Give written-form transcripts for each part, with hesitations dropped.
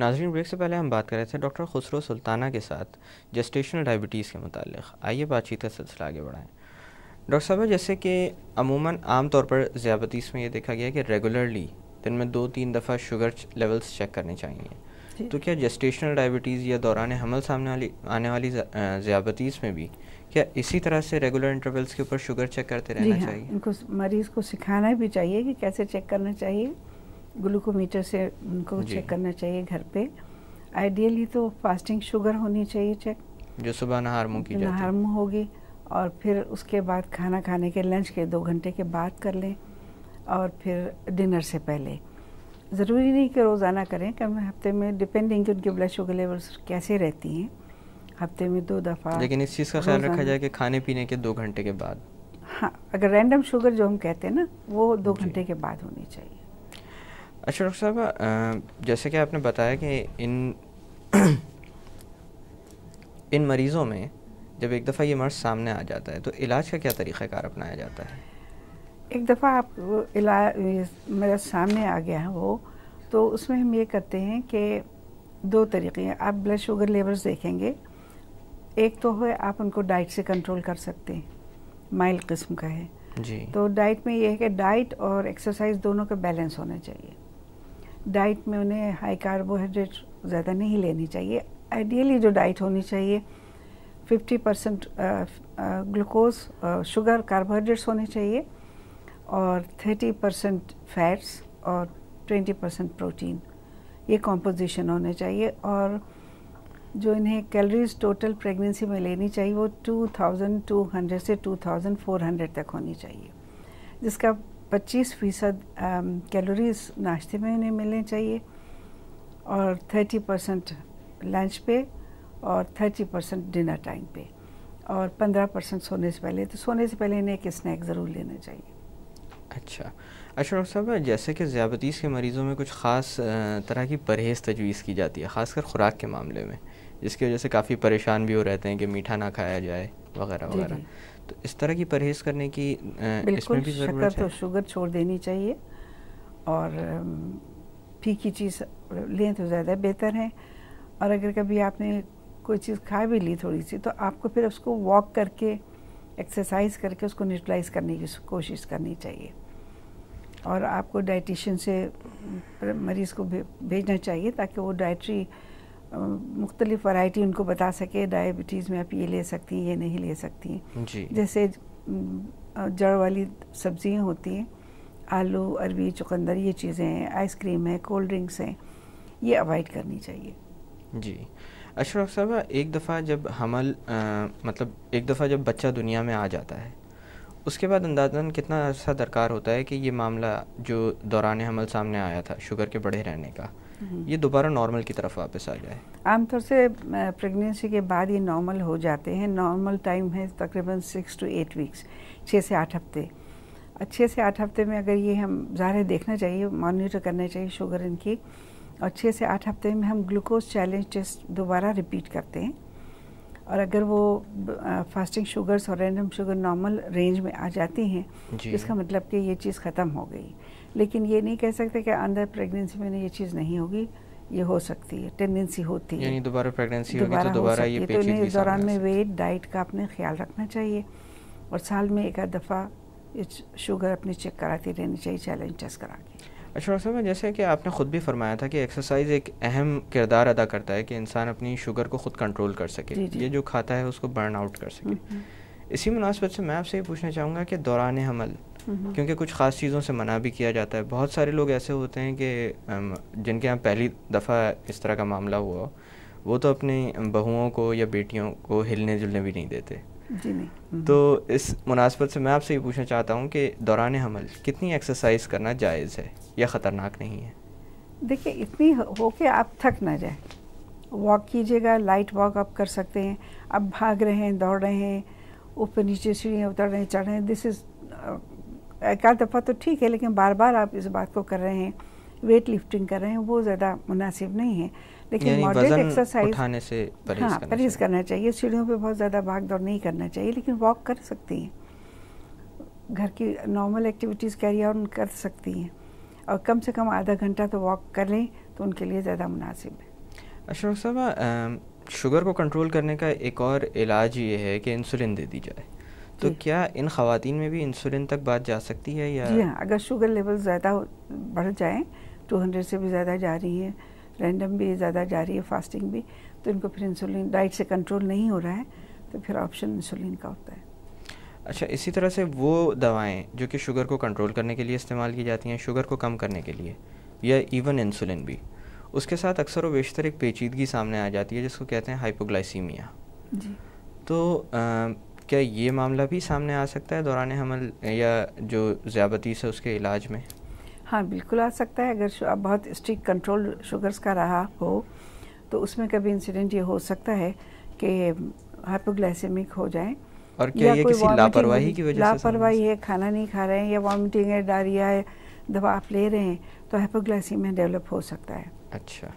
नाज़रीन, ब्रेक से पहले हम बात कर रहे थे डॉक्टर खुसरो सुल्ताना के साथ जेस्टेशनल डायबिटीज़ के मुतालिक। आइए बातचीत का सिलसिला आगे बढ़ाएं। डॉक्टर साहब, जैसे कि अमूमन आम तौर पर ज़ियाबतीस में ये देखा गया कि रेगुलरली दिन में 2-3 दफ़ा शुगर लेवल्स चेक करने चाहिए। तो क्या जेस्टेशनल डायबिटीज़ या दौरान हमल सामने आने वाली ज़ियाबतीस में भी क्या इसी तरह से रेगुलर इंटरवल्स के ऊपर शुगर चेक करते रहना चाहिए? इनको मरीज़ को सिखाना भी चाहिए कि कैसे चेक करना चाहिए। ग्लूकोमीटर से उनको चेक करना चाहिए घर पे। आइडियली तो फास्टिंग शुगर होनी चाहिए चेक, जो सुबह नहार मुँह की जाती है। नहार मुँह होगी, और फिर उसके बाद खाना खाने के लंच के 2 घंटे के बाद कर लें, और फिर डिनर से पहले। ज़रूरी नहीं कि रोज़ाना करें, कम हफ्ते में, डिपेंडिंग कि उनके ब्लड शुगर लेवल्स कैसे रहती हैं, हफ्ते में 2 दफ़ा। लेकिन इस चीज़ का ख्याल रखा जाए कि खाने पीने के 2 घंटे के बाद। हाँ, अगर रैंडम शुगर जो हम कहते हैं ना, वो 2 घंटे के बाद होनी चाहिए। अच्छा डॉक्टर साहब, जैसे कि आपने बताया कि इन मरीज़ों में जब एक दफ़ा ये मर्ज़ सामने आ जाता है तो इलाज का क्या तरीक़ाकार अपनाया जाता है? एक दफ़ा आप इलाज मेरा सामने आ गया है वो, तो उसमें हम ये करते हैं कि 2 तरीक़े हैं। आप ब्लड शुगर लेवल्स देखेंगे। एक तो है आप उनको डाइट से कंट्रोल कर सकते हैं, माइल्ड किस्म का है जी। तो डाइट में ये है कि डाइट और एक्सरसाइज दोनों का बैलेंस होना चाहिए। डाइट में उन्हें हाई कार्बोहाइड्रेट ज़्यादा नहीं लेनी चाहिए। आइडियली जो डाइट होनी चाहिए 50% ग्लूकोज शुगर कार्बोहाइड्रेट्स होने चाहिए, और 30% फैट्स और 20% प्रोटीन, ये कॉम्पोजिशन होने चाहिए। और जो इन्हें कैलोरीज टोटल प्रेगनेंसी में लेनी चाहिए वो 2200 से 2400 तक होनी चाहिए, जिसका 25% कैलोरीज नाश्ते में इन्हें मिलने चाहिए, और 30% लंच पे, और 30% डिनर टाइम पे, और 15% सोने से पहले। तो सोने से पहले इन्हें एक स्नैक ज़रूर लेना चाहिए। अच्छा डॉक्टर साहब, जैसे कि ज़ियाबतीस के मरीज़ों में कुछ ख़ास तरह की परहेज़ तजवीज़ की जाती है, ख़ासकर ख़ुराक के मामले में, जिसकी वजह से काफ़ी परेशान भी हो रहते हैं कि मीठा ना खाया जाए वगैरह वगैरह। तो इस तरह की परहेज़ करने की इसमें भी ज़रूरत है? शक्कर तो शुगर छोड़ देनी चाहिए, और फीकी चीज़ लें तो ज़्यादा बेहतर है। और अगर कभी आपने कोई चीज़ खा भी ली थोड़ी सी, तो आपको फिर उसको वॉक करके, एक्सरसाइज करके उसको न्यूट्रलाइज करने की कोशिश करनी चाहिए। और आपको डाइटिशियन से मरीज़ को भेजना चाहिए ताकि वो डाइटरी मुख्तलिफ वैरायटी उनको बता सके। डायबिटीज़ में आप ये ले सकती हैं, ये नहीं ले सकती हैं। जैसे जड़ वाली सब्जियां होती हैं, आलू, अरबी, चुकंदर, ये चीज़ें हैं, आइसक्रीम है, कोल्ड ड्रिंक्स हैं, ये अवॉइड करनी चाहिए। जी। अच्छा डॉक्टर साहब, एक दफ़ा जब मतलब एक दफ़ा जब बच्चा दुनिया में आ जाता है, उसके बाद अंदाज़न कितना अर्सा दरकार होता है कि ये मामला जो दौरान हमल सामने आया था शुगर के बढ़े रहने का, ये दोबारा नॉर्मल की तरफ वापस आ जाए? आमतौर से प्रेगनेंसी के बाद ये नॉर्मल हो जाते हैं। नॉर्मल टाइम है तकरीबन 6 to 8 वीक्स, 6 से 8 हफ्ते। 6 से 8 हफ्ते में अगर ये हम ज़ाहिर देखना चाहिए, मॉनिटर करना चाहिए शुगर इनकी, और 6 से 8 हफ्ते में हम ग्लूकोज चैलेंज टेस्ट दोबारा रिपीट करते हैं। और अगर वो फास्टिंग शुगर्स और रैंडम शुगर नॉर्मल रेंज में आ जाती हैं, इसका मतलब कि ये चीज़ ख़त्म हो गई। लेकिन ये नहीं कह सकते कि अंदर प्रेगनेंसी में ये चीज़ नहीं होगी, ये हो सकती है, टेंडेंसी होती है। यानी दोबारा प्रेगनेंसी होगी तो दोबारा ये तो इन्हें इस दौरान में वेट, डाइट का अपने ख्याल रखना चाहिए, और साल में एक आध दफ़ा शुगर अपनी चेक कराती रहनी चाहिए, चैलेंज टेस्ट करा के। अच्छा डॉक्टर साहब, जैसे कि आपने ख़ुद भी फरमाया था कि एक्सरसाइज एक अहम किरदार अदा करता है कि इंसान अपनी शुगर को ख़ुद कंट्रोल कर सके, ये जो खाता है उसको बर्न आउट कर सके। इसी मुनासिबत से मैं आपसे ये पूछना चाहूँगा कि दौरान हमल, क्योंकि कुछ ख़ास चीज़ों से मना भी किया जाता है, बहुत सारे लोग ऐसे होते हैं कि जिनके यहाँ पहली दफ़ा इस तरह का मामला हुआ, वो तो अपनी बहुओं को या बेटियों को हिलने जुलने भी नहीं देते। जी नहीं। तो इस मुनासिबत से मैं आपसे ये पूछना चाहता हूँ कि दौरान हमल कितनी एक्सरसाइज करना जायज़ है या ख़तरनाक नहीं है? देखिए, इतनी हो कि आप थक ना जाए। वॉक कीजिएगा, लाइट वॉक आप कर सकते हैं। आप भाग रहे हैं, दौड़ रहे हैं, ऊपर नीचे सीढ़ियाँ उतर रहे हैं, चढ़ रहे हैं, दिस इज़ एक आध दफ़ा तो ठीक है, लेकिन बार बार आप इस बात को कर रहे हैं, वेट लिफ्टिंग कर रहे हैं, वो ज़्यादा मुनासिब नहीं है। लेकिन मॉडरेट एक्सरसाइज उठाने से परहेज़ करना चाहिए। सीढ़ियों पे बहुत ज़्यादा भाग दौड़ नहीं करना चाहिए, लेकिन वॉक कर सकती हैं, घर की नॉर्मल एक्टिविटीज़ कैरी आउट कर सकती हैं, और कम से कम आधा घंटा तो वॉक कर लें तो उनके लिए ज़्यादा मुनासिब है। अच्छा डॉक्टर साहब, शुगर को कंट्रोल करने का एक और इलाज ये है कि इंसुलिन दे दी जाए, तो क्या इन ख़वातीन में भी इंसुलिन तक बात जा सकती है या? जी हाँ, अगर शुगर लेवल ज़्यादा बढ़ जाए, 200 से भी ज़्यादा जा रही है, रैंडम भी ज़्यादा जा रही है, फास्टिंग भी, तो इनको फिर इंसुलिन डाइट से कंट्रोल नहीं हो रहा है तो फिर ऑप्शन इंसुलिन का होता है। अच्छा, इसी तरह से वो दवाएं जो कि शुगर को कंट्रोल करने के लिए इस्तेमाल की जाती हैं, शुगर को कम करने के लिए, या इवन इंसुलिन भी, उसके साथ अक्सर व बेशतर एक पेचीदगी सामने आ जाती है जिसको कहते हैं हाइपोग्लाइसीमिया। जी। तो क्या ये मामला भी सामने आ सकता है दौरान हमल या जो ज़्यादतीस है उसके इलाज में? हाँ, बिल्कुल आ सकता है। अगर बहुत स्ट्रिक्ट कंट्रोल शुगर्स का रहा हो तो उसमें कभी इंसिडेंट ये हो सकता है कि हाइपोग्लाइसेमिक हो जाए। और क्या ये किसी लापरवाही की वजह से? लापरवाही है, खाना नहीं खा रहे हैं या वॉमिटिंग है, डायरिया है, दवा आप ले रहे हैं, तो हाइपोग्लाइसीमिया डेवलप हो सकता है। अच्छा,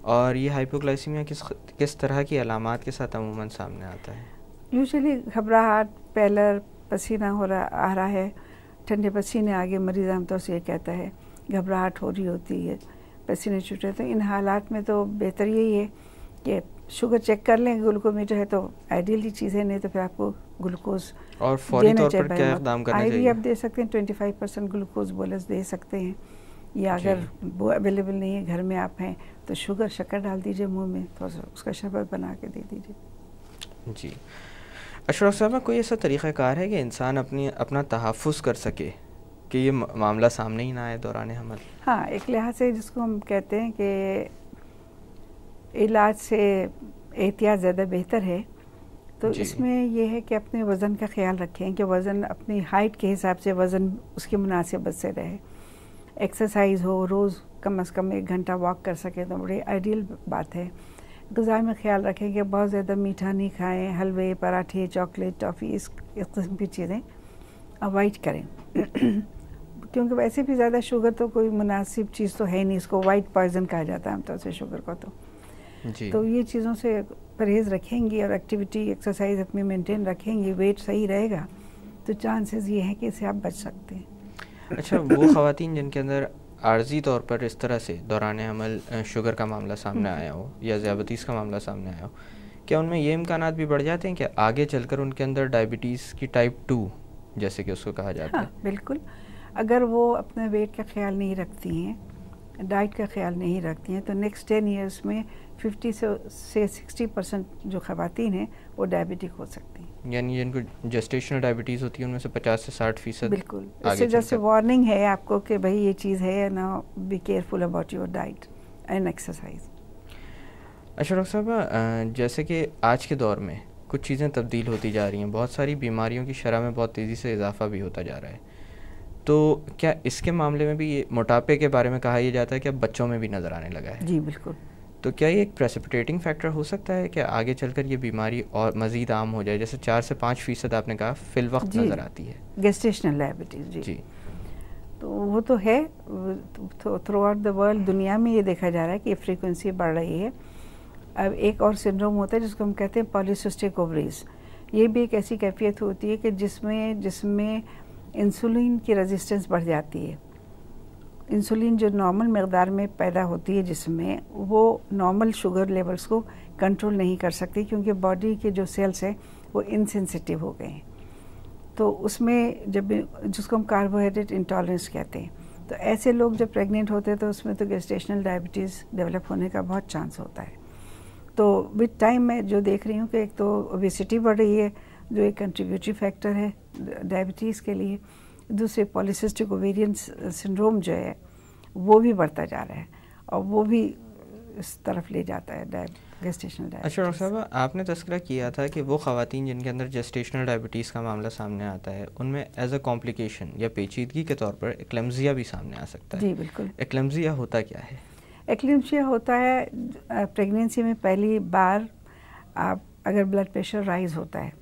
और ये हाइपोग्लाइसीमिया किस तरह की अलामात के साथ अमूमन सामने आता है? यूजुअली घबराहट, पैलर, पसीना आ रहा है, ठंडे पसीने आगे मरीज़ आमतौर से ये कहता है, घबराहट हो रही होती है, पसीने छूट रहे। तो इन हालात में तो बेहतर यही है कि शुगर चेक कर लें, ग्लूकोमीटर है तो आइडियली चीज़ है, नहीं तो फिर आपको ग्लूकोज और फौरी तौर पर क्या इक़दाम करना चाहिए? आईवी आप दे सकते हैं, 25% ग्लूकोज बोलस दे सकते हैं, या अगर वो अवेलेबल नहीं है, घर में आप हैं, तो शुगर शक्कर डाल दीजिए मुंह में, थोड़ा सा उसका शरबत बना के दे दीजिए। जी। अशरफ साहब, कोई ऐसा तरीक़ाकार है कि इंसान अपना तहफ़्फ़ुज़ कर सके कि ये मामला सामने ही ना आए दौरान हमल? हाँ, एक लिहाज से जिसको हम कहते हैं कि इलाज से एहतियात ज़्यादा बेहतर है, तो इसमें यह है कि अपने वज़न का ख्याल रखें कि वज़न अपनी हाइट के हिसाब से वज़न उसकी मुनासिबत से रहे, एक्सरसाइज हो, रोज़ कम से कम 1 घंटा वॉक कर सके तो बड़ी आइडियल बात है। ग़िज़ा में ख्याल रखें कि बहुत ज़्यादा मीठा नहीं खाएं, हलवे, पराठे, चॉकलेट, टॉफ़ी, इस किस्म की चीज़ें अवॉइड करें क्योंकि वैसे भी ज़्यादा शुगर तो कोई मुनासिब चीज़ तो है नहीं, इसको वाइट पॉइजन कहा जाता है आमतौर से शुगर को। तो ये चीज़ों से परहेज़ रखेंगी और एक्टिविटी, एक्सरसाइज अपनी मेंटेन रखेंगी, वेट सही रहेगा, तो चांसेस ये हैं कि इससे आप बच सकते हैं। अच्छा, वो ख़वातीन जिनके अंदर आर्जी तौर पर इस तरह से दौरान हमल शुगर का मामला सामने आया हो या ज़ियाबतीस का मामला सामने आया हो, क्या उनमें ये इम्कानात भी बढ़ जाते हैं कि आगे चलकर उनके अंदर डायबिटीज़ की टाइप 2 जैसे कि उसको कहा जाता है? हाँ, बिल्कुल। अगर वो अपने वेट का ख्याल नहीं रखती हैं, डाइट का ख्याल नहीं रखती हैं, तो नेक्स्ट 10 ईयर्स में 50 से 60% जो ख़वातीन हैं वो डायबिटिक हो सकती हैं। यानी जिनको जेस्टेशनल डायबिटीज़ होती है उनमें से 50 से 60%? बिल्कुल। इससे जैसे वार्निंग है आपको कि भाई ये चीज़ है ना, be careful about your diet and exercise. अच्छा डॉक्टर साहब, जैसे कि आज के दौर में कुछ चीज़ें तब्दील होती जा रही हैं, बहुत सारी बीमारियों की शरह में बहुत तेज़ी से इजाफा भी होता जा रहा है, तो क्या इसके मामले में भी ये मोटापे के बारे में कहा यह जाता है कि अब बच्चों में भी नज़र आने लगा है? जी बिल्कुल। तो क्या ये एक प्रेसिपिटेटिंग फैक्टर हो सकता है कि आगे चलकर ये बीमारी और मज़ीद आम हो जाए? जैसे 4 से 5% आपने कहा फिल वक्त नज़र आती है गेस्टेशनल डायबिटीज़। जी, तो वो तो है, थ्रू आउट द वर्ल्ड दुनिया में ये देखा जा रहा है कि फ्रीक्वेंसी बढ़ रही है। अब एक और सिंड्रोम होता है जिसको हम कहते हैं पॉलीसिस्टिक ओवरीज। ये भी एक ऐसी कैफियत होती है कि जिसमें इंसुलिन की रेजिस्टेंस बढ़ जाती है। इंसुलिन जो नॉर्मल मकदार में पैदा होती है जिसमें, वो नॉर्मल शुगर लेवल्स को कंट्रोल नहीं कर सकती क्योंकि बॉडी के जो सेल्स हैं वो इनसेंसिटिव हो गए हैं। तो उसमें जब जिसको हम कार्बोहाइड्रेट इंटॉलरेंस कहते हैं, तो ऐसे लोग जब प्रेग्नेंट होते हैं तो उसमें तो गेस्टेशनल डायबिटीज़ डेवलप होने का बहुत चांस होता है। तो विद टाइम मैं जो देख रही हूँ कि एक तो ओबेसिटी बढ़ रही है जो एक कंट्रीब्यूटरी फैक्टर है डायबिटीज़ के लिए, दूसरे पॉलीसिस्टिक ओवेरियन सिंड्रोम जो है वो भी बढ़ता जा रहा है और वो भी इस तरफ ले जाता है गेस्टेशनल डायबिटीज़। अच्छा डॉक्टर साहब, आपने तस्करा किया था कि वो ख़वातीन जिनके अंदर जेस्टेशनल डायबिटीज़ का मामला सामने आता है उनमें एज अ कॉम्प्लिकेशन या पेचीदगी के तौर पर एक्लेम्सिया भी सामने आ सकता है। जी बिल्कुल। एक्लेम्सिया होता क्या है? एक्लेम्सिया होता है प्रेगनेंसी में पहली बार आप अगर ब्लड प्रेशर राइज होता है।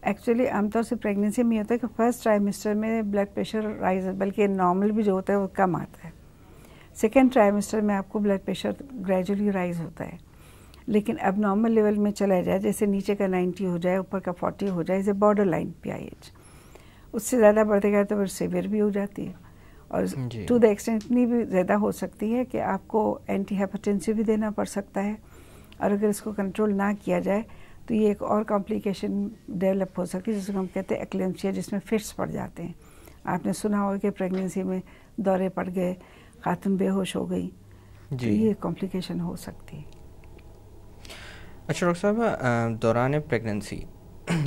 एक्चुअली आमतौर से प्रेगनेंसी में होता है कि फर्स्ट ट्राइमेस्टर में ब्लड प्रेशर राइज, बल्कि नॉर्मल भी जो होता है वो कम आता है। सेकेंड ट्राइमेस्टर में आपको ब्लड प्रेशर ग्रेजुअली राइज होता है, लेकिन अब नॉर्मल लेवल में चला जाए, जैसे नीचे का 90 हो जाए, ऊपर का 40 हो जाए, जैसे बॉर्डर लाइन PIH। उससे ज़्यादा बढ़ते गया तो फिर सीवियर भी हो जाती है। और टू द एक्सटेंट इतनी भी ज़्यादा हो सकती है कि आपको एंटी हाइपरटेंसिव भी देना पड़ सकता है, और अगर इसको कंट्रोल ना किया जाए तो ये एक और कॉम्प्लिकेशन डेवलप हो सकती है जिसको हम कहते हैं एक्लेम्पसिया, जिसमें फिट्स पड़ जाते हैं। आपने सुना होगा कि प्रेगनेंसी में दौरे पड़ गए, खातून बेहोश हो गई, तो ये कॉम्प्लिकेशन हो सकती है। अच्छा डॉक्टर साहब, दौरान प्रेगनेंसी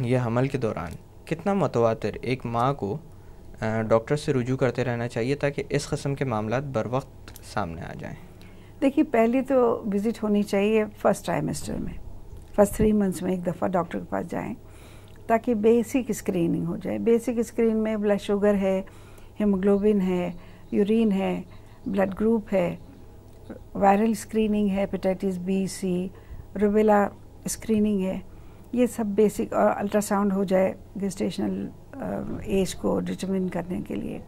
या हमल के दौरान कितना मुतवातिर एक माँ को डॉक्टर से रुजू करते रहना चाहिए ताकि इस किस्म के मामलात बर वक्त सामने आ जाएं? देखिए, पहले तो विज़िट होनी चाहिए फर्स्ट ट्राइमेस्टर में, फर्स्ट 3 मंथ्स में एक दफ़ा डॉक्टर के पास जाएं ताकि बेसिक स्क्रीनिंग हो जाए। बेसिक स्क्रीन में ब्लड शुगर है, हीमोग्लोबिन है, यूरिन है, ब्लड ग्रुप है, वायरल स्क्रीनिंग है, हेपेटाइटिस बी, सी, रूबेला स्क्रीनिंग है, ये सब बेसिक, और अल्ट्रासाउंड हो जाए गेस्टेशनल एज को डिटरमिन करने के लिए।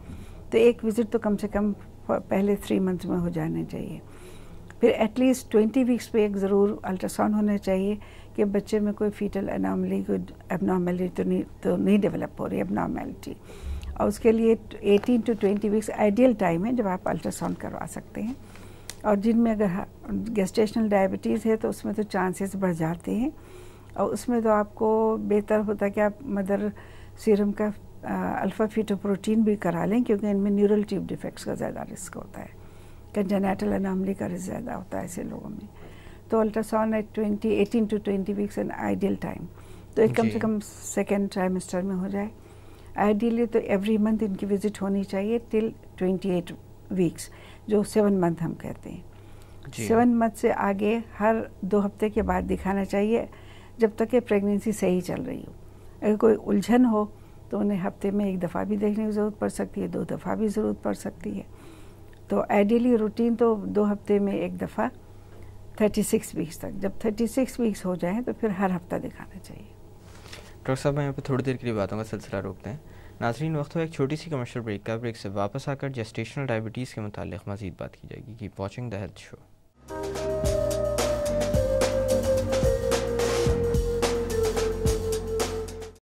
तो एक विज़िट तो कम से कम पहले 3 मंथ्स में हो जाने चाहिए। फिर एटलीस्ट 20 वीक्स पे एक ज़रूर अल्ट्रासाउंड होना चाहिए कि बच्चे में कोई फीटल एनॉमली, कोई एबनॉर्मेलिटी तो नहीं डेवलप हो रही एबनॉर्मेलिटी, और उसके लिए 18 to 20 वीक्स आइडियल टाइम है जब आप अल्ट्रासाउंड करवा सकते हैं। और जिनमें अगर गेस्टेशनल डायबिटीज़ है तो उसमें तो चांसेस बढ़ जाते हैं, और उसमें तो आपको बेहतर होता है कि आप मदर सीरम का अल्फ़ा फीटोप्रोटीन भी करा लें, क्योंकि इनमें न्यूरल ट्यूब डिफेक्ट्स का ज़्यादा रिस्क होता है, कंजेनिटल एनॉमली का रिस्क ज़्यादा होता है ऐसे लोगों में। तो ultrasound at 18 to 20 weeks an ideal time, तो एक कम से कम सेकेंड ट्राइमेस्टर में हो जाए। आइडियली तो एवरी मंथ इनकी विज़िट होनी चाहिए टिल 28 वीक्स, जो 7 मंथ हम कहते हैं। 7 मंथ से आगे हर 2 हफ्ते के बाद दिखाना चाहिए, जब तक कि प्रेगनेंसी सही चल रही हो। अगर कोई उलझन हो तो उन्हें हफ्ते में 1 दफ़ा भी देखने की ज़रूरत पड़ सकती है, 2 दफ़ा भी ज़रूरत पड़ सकती है। तो आइडियली रूटीन तो 2 हफ्ते में 1 दफ़ा 36 वीक्स तक। जब 36 वीक्स हो जाए तो फिर हर हफ्ता दिखाना चाहिए। डॉक्टर साहब, यहाँ पे थोड़ी देर के लिए बातों का सिलसिला रोकते हैं। नाज़रीन, वक्त हुआ एक छोटी सी कमर्शियल ब्रेक का। ब्रेक से वापस आकर जेस्टेशनल डायबिटीज़ के मुतालिक मज़ीद बात की जाएगी। Keep watching the health show.